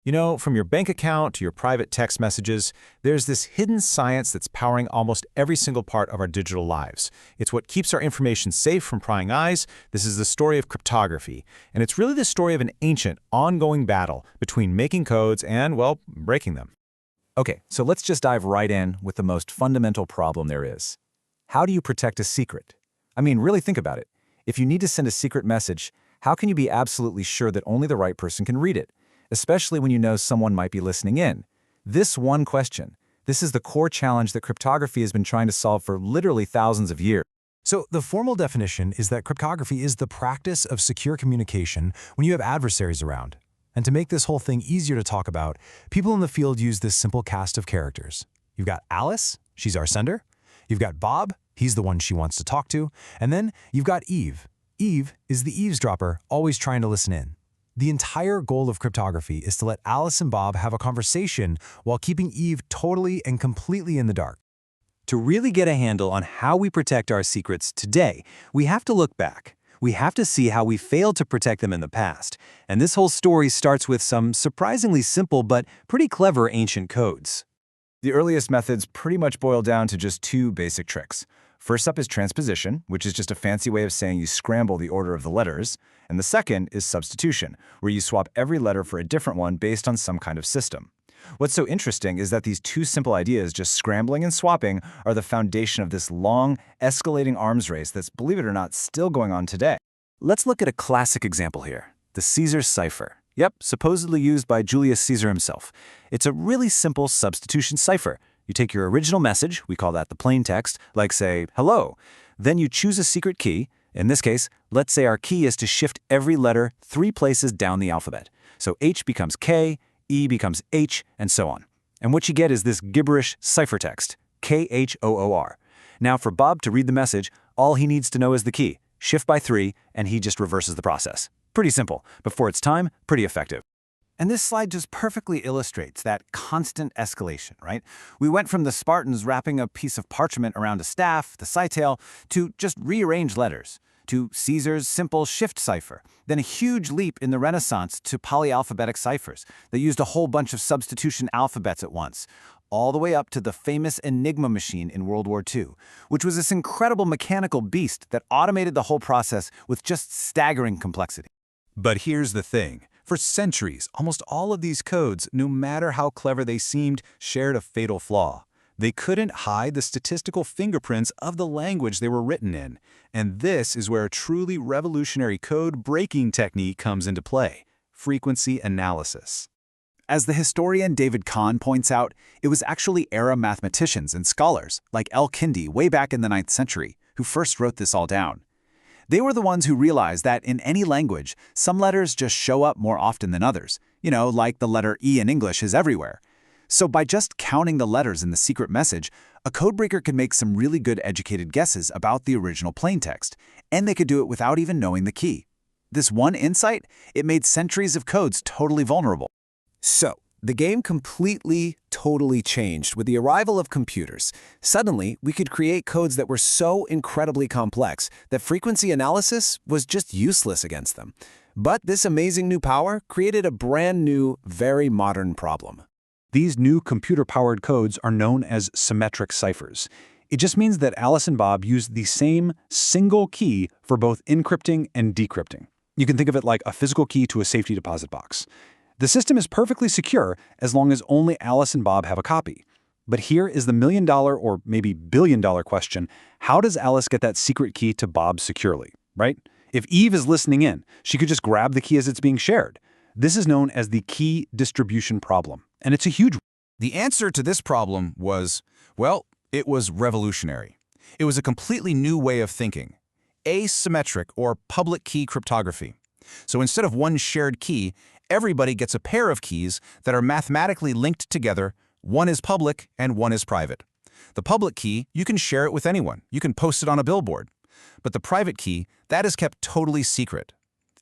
You know, from your bank account to your private text messages, there's this hidden science that's powering almost every single part of our digital lives. It's what keeps our information safe from prying eyes. This is the story of cryptography. And it's really the story of an ancient, ongoing battle between making codes and, well, breaking them. Okay, so let's just dive right in with the most fundamental problem there is. How do you protect a secret? I mean, really think about it. If you need to send a secret message, how can you be absolutely sure that only the right person can read it? Especially when you know someone might be listening in. This one question, this is the core challenge that cryptography has been trying to solve for literally thousands of years. So the formal definition is that cryptography is the practice of secure communication when you have adversaries around. And to make this whole thing easier to talk about, people in the field use this simple cast of characters. You've got Alice, she's our sender. You've got Bob, he's the one she wants to talk to. And then you've got Eve. Eve is the eavesdropper, always trying to listen in. The entire goal of cryptography is to let Alice and Bob have a conversation while keeping Eve totally and completely in the dark. To really get a handle on how we protect our secrets today, we have to look back. We have to see how we failed to protect them in the past. And this whole story starts with some surprisingly simple but pretty clever ancient codes. The earliest methods pretty much boil down to just two basic tricks. First up is transposition, which is just a fancy way of saying you scramble the order of the letters. And the second is substitution, where you swap every letter for a different one based on some kind of system. What's so interesting is that these two simple ideas, just scrambling and swapping, are the foundation of this long, escalating arms race that's, believe it or not, still going on today. Let's look at a classic example here, the Caesar cipher. Yep, supposedly used by Julius Caesar himself. It's a really simple substitution cipher. You take your original message, we call that the plain text, like say, hello. Then you choose a secret key. In this case, let's say our key is to shift every letter 3 places down the alphabet. So H becomes K, E becomes H, and so on. And what you get is this gibberish ciphertext, KHOOR. Now for Bob to read the message, all he needs to know is the key, shift by 3, and he just reverses the process. Pretty simple, but for its time, pretty effective. And this slide just perfectly illustrates that constant escalation, right? We went from the Spartans wrapping a piece of parchment around a staff, the cytale, to just rearrange letters, to Caesar's simple shift cipher, then a huge leap in the Renaissance to polyalphabetic ciphers that used a whole bunch of substitution alphabets at once, all the way up to the famous Enigma machine in World War II, which was this incredible mechanical beast that automated the whole process with just staggering complexity. But here's the thing. For centuries, almost all of these codes, no matter how clever they seemed, shared a fatal flaw. They couldn't hide the statistical fingerprints of the language they were written in. And this is where a truly revolutionary code-breaking technique comes into play: frequency analysis. As the historian David Kahn points out, it was actually era mathematicians and scholars like El-Kindi way back in the 9th century who first wrote this all down. They were the ones who realized that in any language, some letters just show up more often than others. You know, like the letter E in English is everywhere. So by just counting the letters in the secret message, a codebreaker could make some really good educated guesses about the original plaintext, and they could do it without even knowing the key. This one insight, it made centuries of codes totally vulnerable. So, the game completely, totally changed with the arrival of computers. Suddenly, we could create codes that were so incredibly complex that frequency analysis was just useless against them. But this amazing new power created a brand new, very modern problem. These new computer-powered codes are known as symmetric ciphers. It just means that Alice and Bob use the same single key for both encrypting and decrypting. You can think of it like a physical key to a safety deposit box. The system is perfectly secure as long as only Alice and Bob have a copy. But here is the million-dollar or maybe billion-dollar question: how does Alice get that secret key to Bob securely, right? If Eve is listening in, she could just grab the key as it's being shared. This is known as the key distribution problem, and it's a huge one. The answer to this problem was, well, it was revolutionary. It was a completely new way of thinking: asymmetric or public key cryptography. So instead of one shared key, everybody gets a pair of keys that are mathematically linked together. One is public and one is private. The public key, you can share it with anyone. You can post it on a billboard. But the private key, that is kept totally secret.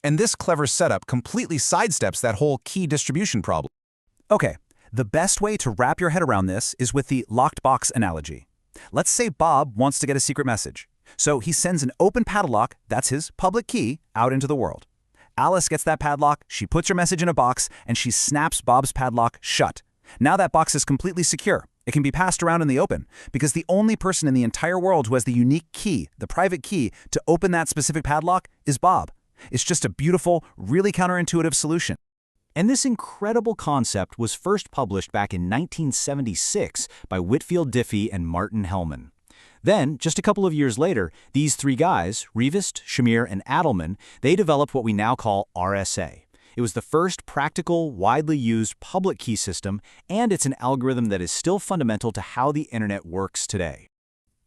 And this clever setup completely sidesteps that whole key distribution problem. Okay, the best way to wrap your head around this is with the locked box analogy. Let's say Bob wants to get a secret message. So he sends an open padlock, that's his public key, out into the world. Alice gets that padlock, she puts her message in a box, and she snaps Bob's padlock shut. Now that box is completely secure. It can be passed around in the open, because the only person in the entire world who has the unique key, the private key, to open that specific padlock is Bob. It's just a beautiful, really counterintuitive solution. And this incredible concept was first published back in 1976 by Whitfield Diffie and Martin Hellman. Then, just a couple of years later, these three guys, Rivest, Shamir, and Adelman, they developed what we now call RSA. It was the first practical, widely used public key system, and it's an algorithm that is still fundamental to how the internet works today.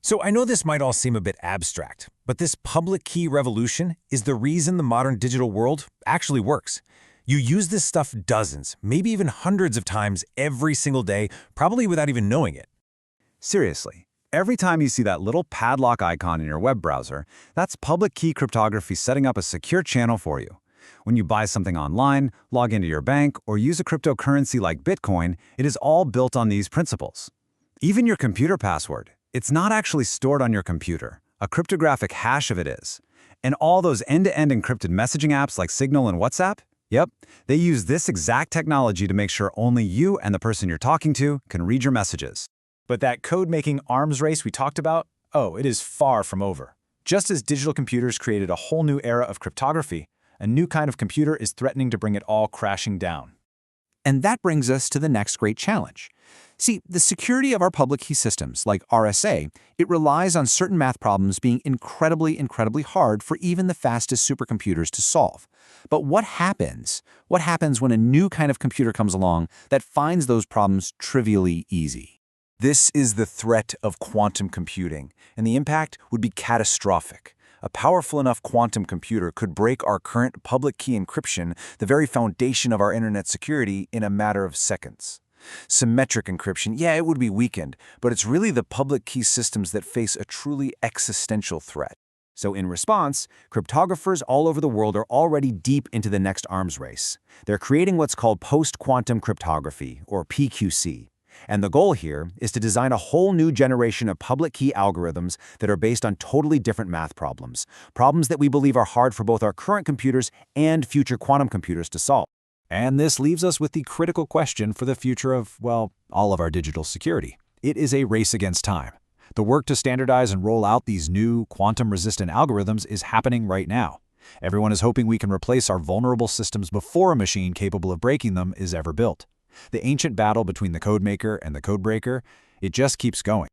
So I know this might all seem a bit abstract, but this public key revolution is the reason the modern digital world actually works. You use this stuff dozens, maybe even hundreds of times every single day, probably without even knowing it. Seriously, every time you see that little padlock icon in your web browser, that's public key cryptography setting up a secure channel for you. When you buy something online, log into your bank, or use a cryptocurrency like Bitcoin, it is all built on these principles. Even your computer password, it's not actually stored on your computer. A cryptographic hash of it is. And all those end-to-end encrypted messaging apps like Signal and WhatsApp, yep, they use this exact technology to make sure only you and the person you're talking to can read your messages. But that code-making arms race we talked about, oh, it is far from over. Just as digital computers created a whole new era of cryptography, a new kind of computer is threatening to bring it all crashing down. And that brings us to the next great challenge. See, the security of our public key systems, like RSA, it relies on certain math problems being incredibly hard for even the fastest supercomputers to solve. But what happens? What happens when a new kind of computer comes along that finds those problems trivially easy? This is the threat of quantum computing, and the impact would be catastrophic. A powerful enough quantum computer could break our current public key encryption, the very foundation of our internet security, in a matter of seconds. Symmetric encryption, yeah, it would be weakened, but it's really the public key systems that face a truly existential threat. So in response, cryptographers all over the world are already deep into the next arms race. They're creating what's called post-quantum cryptography, or PQC. And the goal here is to design a whole new generation of public key algorithms that are based on totally different math problems, problems that we believe are hard for both our current computers and future quantum computers to solve. And this leaves us with the critical question for the future of, well, all of our digital security. It is a race against time. The work to standardize and roll out these new quantum-resistant algorithms is happening right now. Everyone is hoping we can replace our vulnerable systems before a machine capable of breaking them is ever built. The ancient battle between the codemaker and the codebreaker, it just keeps going.